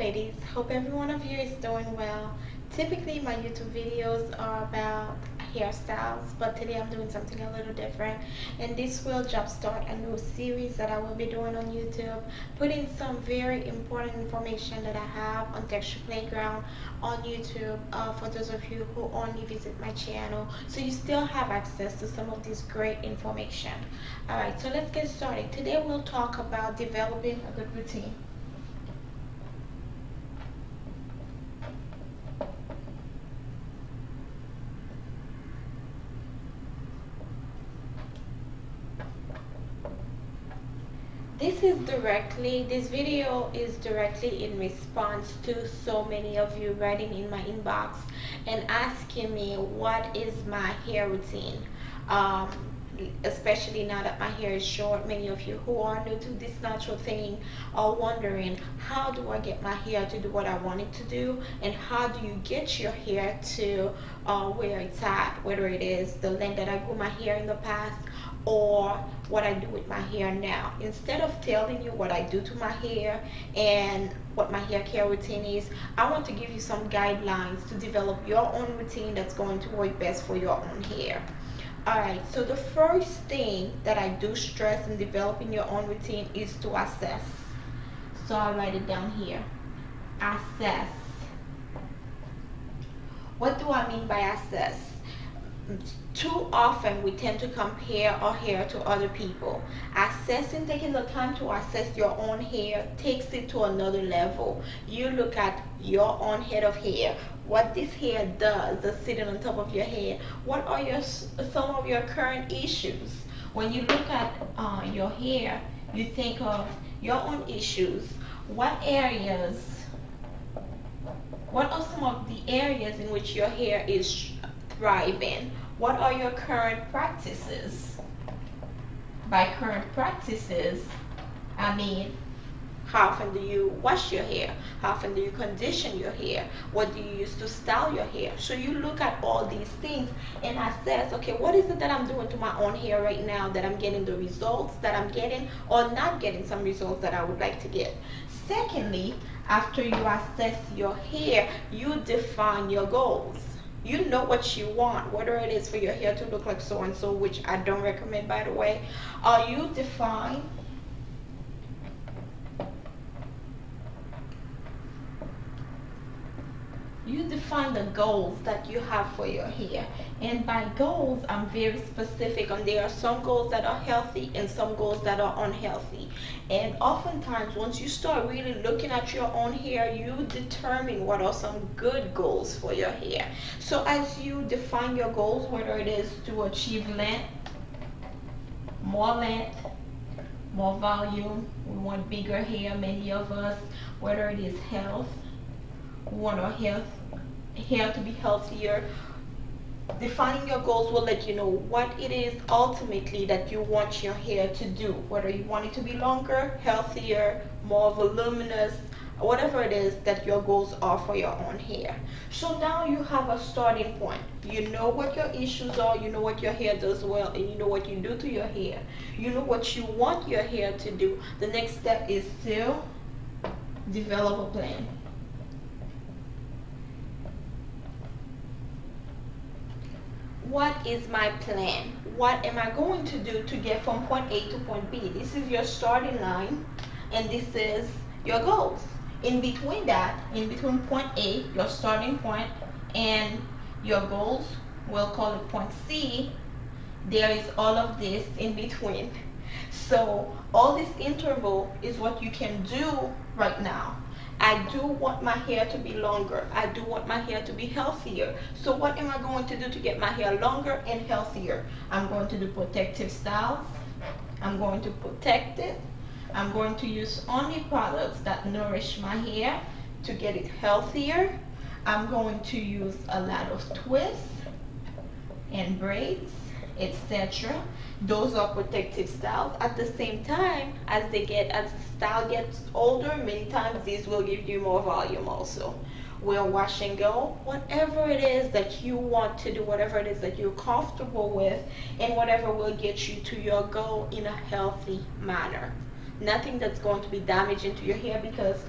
ladies, hope every one of you is doing well. Typically my YouTube videos are about hairstyles, but today I'm doing something a little different, and this will jumpstart a new series that I will be doing on YouTube, putting some very important information that I have on Texture Playground on YouTube, for those of you who only visit my channel, so you still have access to some of this great information. Alright, so let's get started. Today we'll talk about developing a good routine. This video is directly in response to so many of you writing in my inbox and asking me what is my hair routine. Especially now that my hair is short, many of you who are new to this natural thing are wondering, how do I get my hair to do what I want it to do, and how do you get your hair to where it's at, whether it is the length that I grew my hair in the past or what I do with my hair now. Instead of telling you what I do to my hair and what my hair care routine is, I want to give you some guidelines to develop your own routine that's going to work best for your own hair. Alright, so the first thing that I do stress in developing your own routine is to assess. So I'll write it down here. Assess. What do I mean by assess? Too often we tend to compare our hair to other people. Assessing, taking the time to assess your own hair takes it to another level. You look at your own head of hair, what this hair does that's sitting on top of your head. What are some of your current issues? When you look at your hair, you think of your own issues. What are some of the areas in which your hair is thriving? What are your current practices? By current practices, I mean, how often do you wash your hair? How often do you condition your hair? What do you use to style your hair? So you look at all these things and assess, okay, what is it that I'm doing to my own hair right now that I'm getting the results that I'm getting, or not getting some results that I would like to get? Secondly, after you assess your hair, you define your goals. You know what you want, whether it is for your hair to look like so and so, which I don't recommend, by the way. You define the goals that you have for your hair. And by goals, I'm very specific on there are some goals that are healthy and some goals that are unhealthy. And oftentimes once you start really looking at your own hair, you determine what are some good goals for your hair. So as you define your goals, whether it is to achieve length, more volume, we want bigger hair, many of us, whether it is health, we want our hair to be healthier. Defining your goals will let you know what it is ultimately that you want your hair to do, whether you want it to be longer, healthier, more voluminous, whatever it is that your goals are for your own hair. So now you have a starting point. You know what your issues are, you know what your hair does well, and you know what you do to your hair. You know what you want your hair to do. The next step is to develop a plan. What is my plan? What am I going to do to get from point A to point B? This is your starting line, and this is your goals. In between that, in between point A, your starting point, and your goals, we'll call it point C, there is all of this in between. So all this interval is what you can do right now. I do want my hair to be longer. I do want my hair to be healthier. So what am I going to do to get my hair longer and healthier? I'm going to do protective styles. I'm going to protect it. I'm going to use only products that nourish my hair to get it healthier. I'm going to use a lot of twists and braids, etc. Those are protective styles. At the same time, as the style gets older, many times these will give you more volume also. We'll wash and go, whatever it is that you want to do, whatever it is that you're comfortable with, and whatever will get you to your goal in a healthy manner. Nothing that's going to be damaging to your hair, because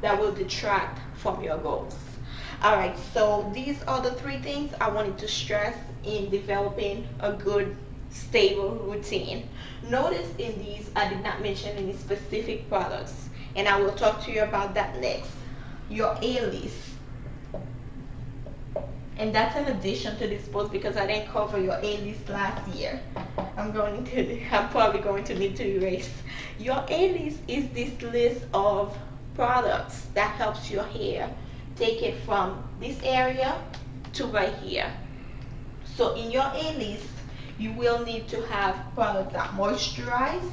that will detract from your goals. All right, so these are the three things I wanted to stress in developing a good, stable routine. Notice in these, I did not mention any specific products, and I will talk to you about that next. Your A-list. And that's an addition to this post because I didn't cover your A-list last year. I'm probably going to need to erase. Your A-list is this list of products that helps your hair take it from this area to right here. So in your A-list, you will need to have products that moisturize,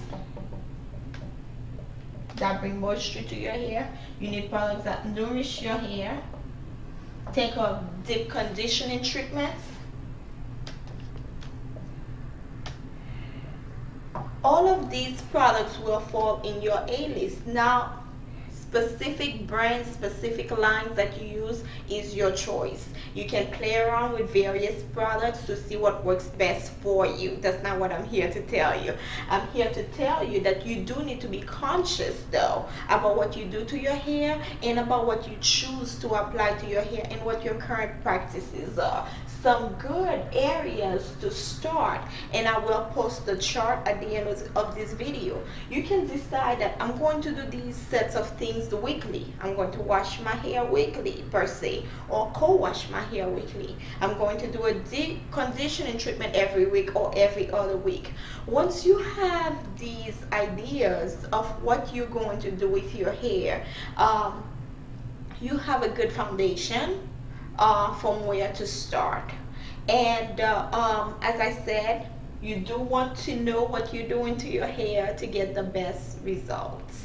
that bring moisture to your hair. You need products that nourish your hair. Think of deep conditioning treatments. All of these products will fall in your A-list. Now, specific brands, specific lines that you use is your choice. You can play around with various products to see what works best for you. That's not what I'm here to tell you. I'm here to tell you that you do need to be conscious though about what you do to your hair and about what you choose to apply to your hair and what your current practices are. Some good areas to start, and I will post the chart at the end of this video. You can decide that I'm going to do these sets of things weekly. I'm going to wash my hair weekly per se, or co-wash my hair weekly. I'm going to do a deep conditioning treatment every week or every other week. Once you have these ideas of what you're going to do with your hair, you have a good foundation from where to start. And as I said, you do want to know what you're doing to your hair to get the best results.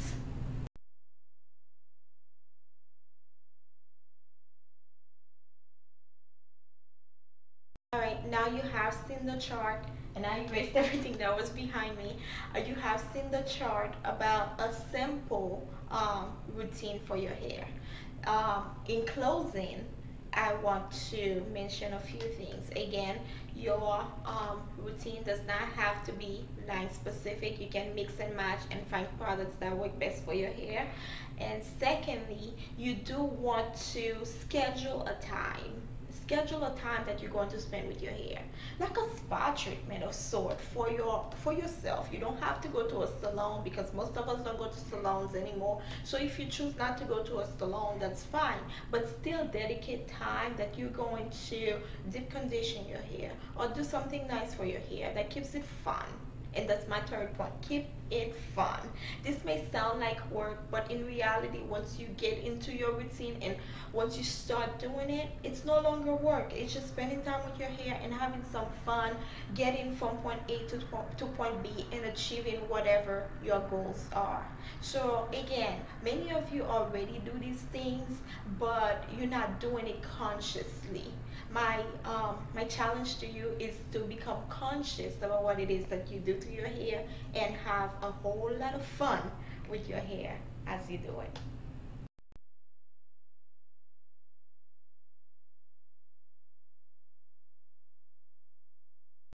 Alright, now you have seen the chart, and I erased everything that was behind me. You have seen the chart about a simple routine for your hair. In closing, I want to mention a few things. Again, your routine does not have to be line specific. You can mix and match and find products that work best for your hair. And secondly, you do want to schedule a time. Schedule a time that you're going to spend with your hair, like a spa treatment of sort for yourself. You don't have to go to a salon because most of us don't go to salons anymore. So if you choose not to go to a salon, that's fine, but still dedicate time that you're going to deep condition your hair or do something nice for your hair that keeps it fun. And that's my third point. Keep it fun. This may sound like work, but in reality, once you get into your routine and once you start doing it, it's no longer work. It's just spending time with your hair and having some fun, getting from point A to point B and achieving whatever your goals are. So again, many of you already do these things, but you're not doing it consciously. My challenge to you is to become conscious about what it is that you do to your hair and have a whole lot of fun with your hair as you do it.